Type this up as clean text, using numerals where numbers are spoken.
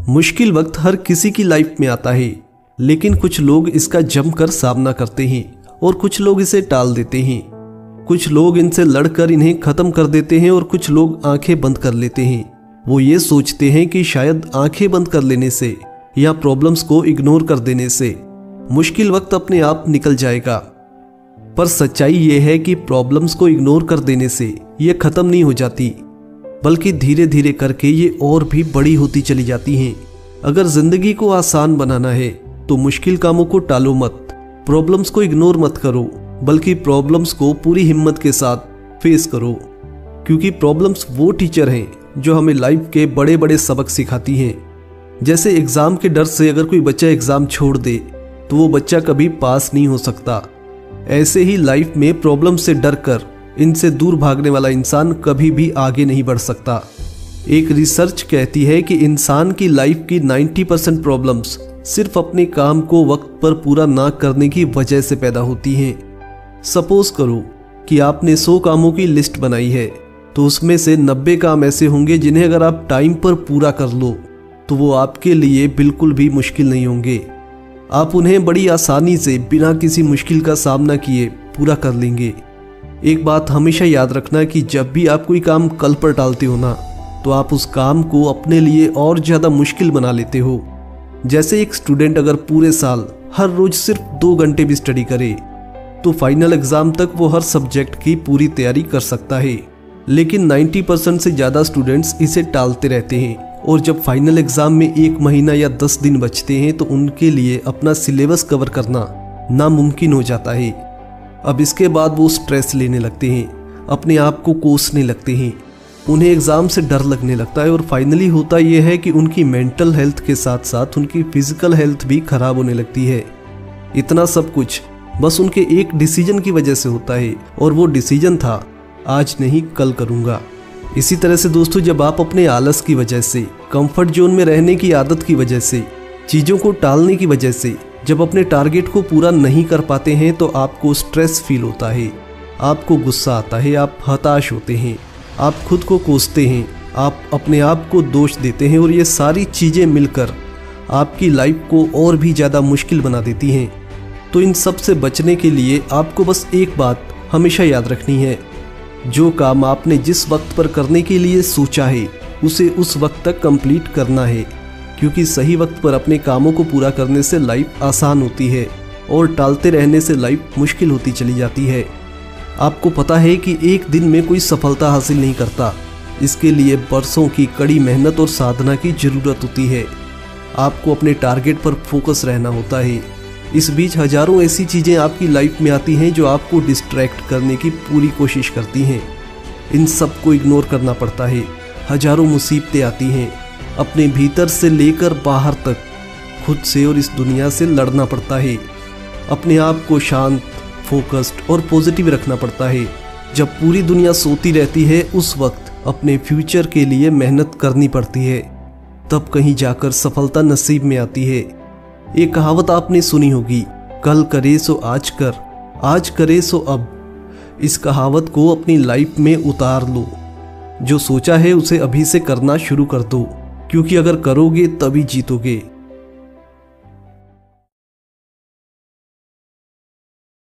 मुश्किल वक्त हर किसी की लाइफ में आता है, लेकिन कुछ लोग इसका जमकर सामना करते हैं और कुछ लोग इसे टाल देते हैं। कुछ लोग इनसे लड़कर इन्हें खत्म कर देते हैं और कुछ लोग आंखें बंद कर लेते हैं। वो ये सोचते हैं कि शायद आंखें बंद कर लेने से या प्रॉब्लम्स को इग्नोर कर देने से मुश्किल वक्त अपने आप निकल जाएगा। पर सच्चाई ये है कि प्रॉब्लम्स को इग्नोर कर देने से ये खत्म नहीं हो जाती, बल्कि धीरे धीरे करके ये और भी बड़ी होती चली जाती हैं। अगर जिंदगी को आसान बनाना है तो मुश्किल कामों को टालो मत, प्रॉब्लम्स को इग्नोर मत करो, बल्कि प्रॉब्लम्स को पूरी हिम्मत के साथ फेस करो। क्योंकि प्रॉब्लम्स वो टीचर हैं जो हमें लाइफ के बड़े बड़े सबक सिखाती हैं। जैसे एग्ज़ाम के डर से अगर कोई बच्चा एग्ज़ाम छोड़ दे तो वो बच्चा कभी पास नहीं हो सकता। ऐसे ही लाइफ में प्रॉब्लम से डर कर इनसे दूर भागने वाला इंसान कभी भी आगे नहीं बढ़ सकता। एक रिसर्च कहती है कि इंसान की लाइफ की 90% प्रॉब्लम्स सिर्फ अपने काम को वक्त पर पूरा ना करने की वजह से पैदा होती हैं। सपोज करो कि आपने 100 कामों की लिस्ट बनाई है, तो उसमें से 90 काम ऐसे होंगे जिन्हें अगर आप टाइम पर पूरा कर लो तो वो आपके लिए बिल्कुल भी मुश्किल नहीं होंगे। आप उन्हें बड़ी आसानी से बिना किसी मुश्किल का सामना किए पूरा कर लेंगे। एक बात हमेशा याद रखना कि जब भी आप कोई काम कल पर टालते हो ना, तो आप उस काम को अपने लिए और ज़्यादा मुश्किल बना लेते हो। जैसे एक स्टूडेंट अगर पूरे साल हर रोज सिर्फ 2 घंटे भी स्टडी करे तो फाइनल एग्ज़ाम तक वो हर सब्जेक्ट की पूरी तैयारी कर सकता है। लेकिन 90% से ज़्यादा स्टूडेंट्स इसे टालते रहते हैं और जब फाइनल एग्ज़ाम में 1 महीना या 10 दिन बचते हैं तो उनके लिए अपना सिलेबस कवर करना नामुमकिन हो जाता है। अब इसके बाद वो स्ट्रेस लेने लगते हैं, अपने आप को कोसने लगते हैं, उन्हें एग्ज़ाम से डर लगने लगता है और फाइनली होता यह है कि उनकी मेंटल हेल्थ के साथ साथ उनकी फिजिकल हेल्थ भी खराब होने लगती है। इतना सब कुछ बस उनके एक डिसीजन की वजह से होता है, और वो डिसीजन था आज नहीं कल करूँगा। इसी तरह से दोस्तों, जब आप अपने आलस की वजह से, कंफर्ट जोन में रहने की आदत की वजह से, चीज़ों को टालने की वजह से जब अपने टारगेट को पूरा नहीं कर पाते हैं तो आपको स्ट्रेस फील होता है, आपको गुस्सा आता है, आप हताश होते हैं, आप खुद को कोसते हैं, आप अपने आप को दोष देते हैं और ये सारी चीज़ें मिलकर आपकी लाइफ को और भी ज़्यादा मुश्किल बना देती हैं। तो इन सब से बचने के लिए आपको बस एक बात हमेशा याद रखनी है, जो काम आपने जिस वक्त पर करने के लिए सोचा है उसे उस वक्त तक कंप्लीट करना है। क्योंकि सही वक्त पर अपने कामों को पूरा करने से लाइफ आसान होती है और टालते रहने से लाइफ मुश्किल होती चली जाती है। आपको पता है कि एक दिन में कोई सफलता हासिल नहीं करता, इसके लिए बरसों की कड़ी मेहनत और साधना की ज़रूरत होती है। आपको अपने टारगेट पर फोकस रहना होता है। इस बीच हजारों ऐसी चीज़ें आपकी लाइफ में आती हैं जो आपको डिस्ट्रैक्ट करने की पूरी कोशिश करती हैं। इन सब को इग्नोर करना पड़ता है। हजारों मुसीबतें आती हैं, अपने भीतर से लेकर बाहर तक खुद से और इस दुनिया से लड़ना पड़ता है। अपने आप को शांत, फोकस्ड और पॉजिटिव रखना पड़ता है। जब पूरी दुनिया सोती रहती है उस वक्त अपने फ्यूचर के लिए मेहनत करनी पड़ती है, तब कहीं जाकर सफलता नसीब में आती है। एक कहावत आपने सुनी होगी, कल करे सो आज कर, आज करे सो अब। इस कहावत को अपनी लाइफ में उतार लो। जो सोचा है उसे अभी से करना शुरू कर दो, क्योंकि अगर करोगे तभी जीतोगे।